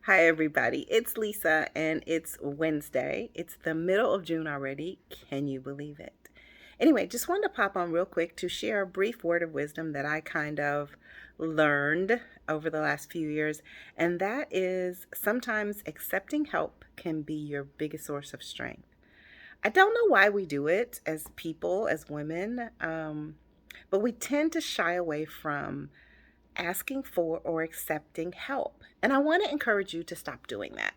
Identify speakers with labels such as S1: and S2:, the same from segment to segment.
S1: Hi, everybody. It's Lisa, and it's Wednesday. It's the middle of June already. Can you believe it? Anyway, just wanted to pop on real quick to share a brief word of wisdom that I kind of learned over the last few years, and that is sometimes accepting help can be your biggest source of strength. I don't know why we do it as people, as women, but we tend to shy away from asking for or accepting help. And I want to encourage you to stop doing that.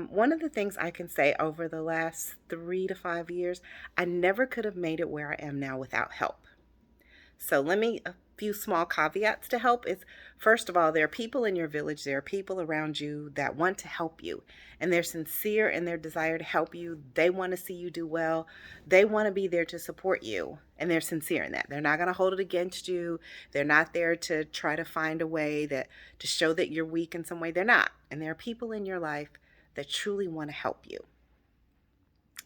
S1: One of the things I can say over the last 3 to 5 years, I never could have made it where I am now without help. So a few small caveats to help is first of all, there are people in your village, there are people around you that want to help you, and they're sincere in their desire to help you. They want to see you do well. They want to be there to support you, and they're sincere in that. They're not going to hold it against you. They're not there to try to find a way that to show that you're weak in some way. They're not. And there are people in your life that truly want to help you.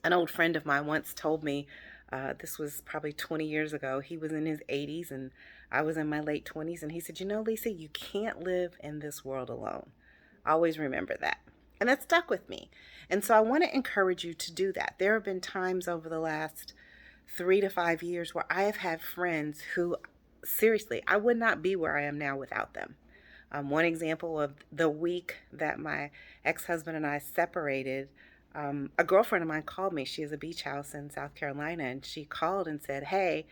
S1: An old friend of mine once told me, this was probably 20 years ago. He was in his 80s and I was in my late 20s. And he said, Lisa, you can't live in this world alone. Always remember that. And that stuck with me. And so I want to encourage you to do that. There have been times over the last 3 to 5 years where I have had friends who, seriously, I would not be where I am now without them. One example of the week that my ex husband and I separated, a girlfriend of mine called me. She has a beach house in South Carolina, and she called and said, "Hey,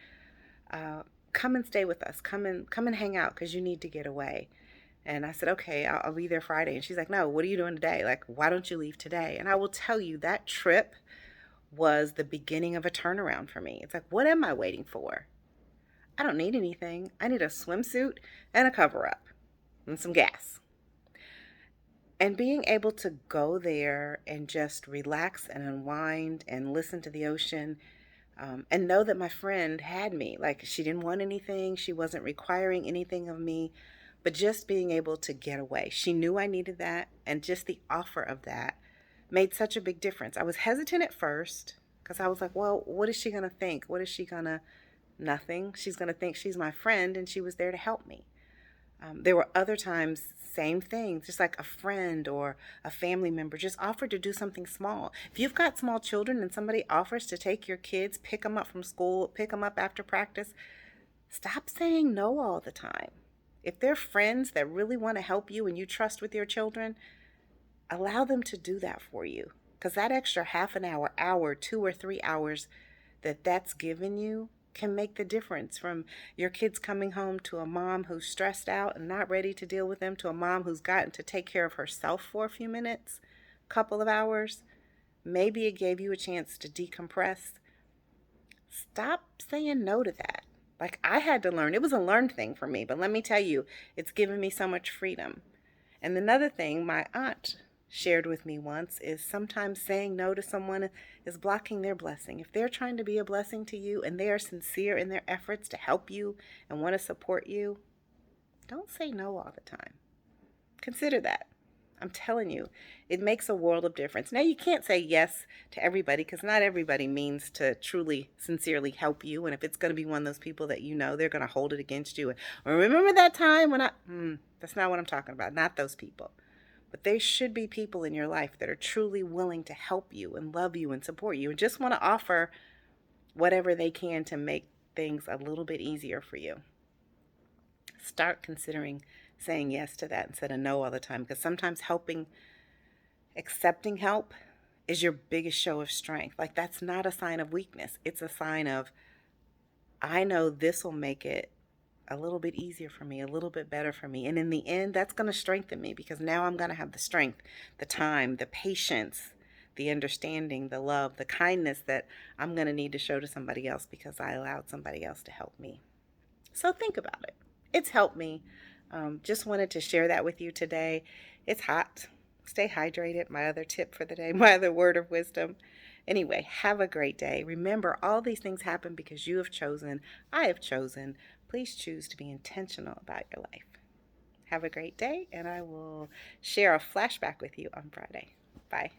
S1: uh, come and stay with us. Come and hang out because you need to get away." And I said, "Okay, I'll be there Friday." And she's like, "No, what are you doing today? Like, why don't you leave today?" And I will tell you that trip was the beginning of a turnaround for me. It's like, what am I waiting for? I don't need anything. I need a swimsuit and a cover up and some gas. And being able to go there and just relax and unwind and listen to the ocean, and know that my friend had me. Like, she didn't want anything, she wasn't requiring anything of me, but just being able to get away. She knew I needed that, and just the offer of that made such a big difference. I was hesitant at first because I was like, well, what is she going to think? What is she going to? Nothing. She's going to think she's my friend and she was there to help me. There were other times, same thing, just like a friend or a family member just offered to do something small. If you've got small children and somebody offers to take your kids, pick them up from school, pick them up after practice, stop saying no all the time. If they're friends that really want to help you and you trust with your children, allow them to do that for you. Because that extra half an hour, 2 or 3 hours that's given you can make the difference from your kids coming home to a mom who's stressed out and not ready to deal with them to a mom who's gotten to take care of herself for a few minutes, couple of hours. Maybe it gave you a chance to decompress. Stop saying no to that. Like, I had to learn. It was a learned thing for me, but let me tell you, it's given me so much freedom. And another thing my aunt shared with me once is sometimes saying no to someone is blocking their blessing. If they're trying to be a blessing to you and they are sincere in their efforts to help you and want to support you, don't say no all the time. Consider that. I'm telling you, it makes a world of difference. Now, you can't say yes to everybody because not everybody means to truly, sincerely help you. And if it's going to be one of those people that they're going to hold it against you. Or remember that time when that's not what I'm talking about. Not those people. But there should be people in your life that are truly willing to help you and love you and support you and just want to offer whatever they can to make things a little bit easier for you. Start considering saying yes to that instead of no all the time, because sometimes accepting help is your biggest show of strength. Like, that's not a sign of weakness. It's a sign of, I know this will make it a little bit easier for me, a little bit better for me. And in the end, that's going to strengthen me because now I'm going to have the strength, the time, the patience, the understanding, the love, the kindness that I'm going to need to show to somebody else because I allowed somebody else to help me. So think about it. It's helped me. Just wanted to share that with you today. It's hot. Stay hydrated. My other tip for the day, my other word of wisdom. Anyway, have a great day. Remember, all these things happen because you have chosen. I have chosen. Please choose to be intentional about your life. Have a great day, and I will share a flashback with you on Friday. Bye.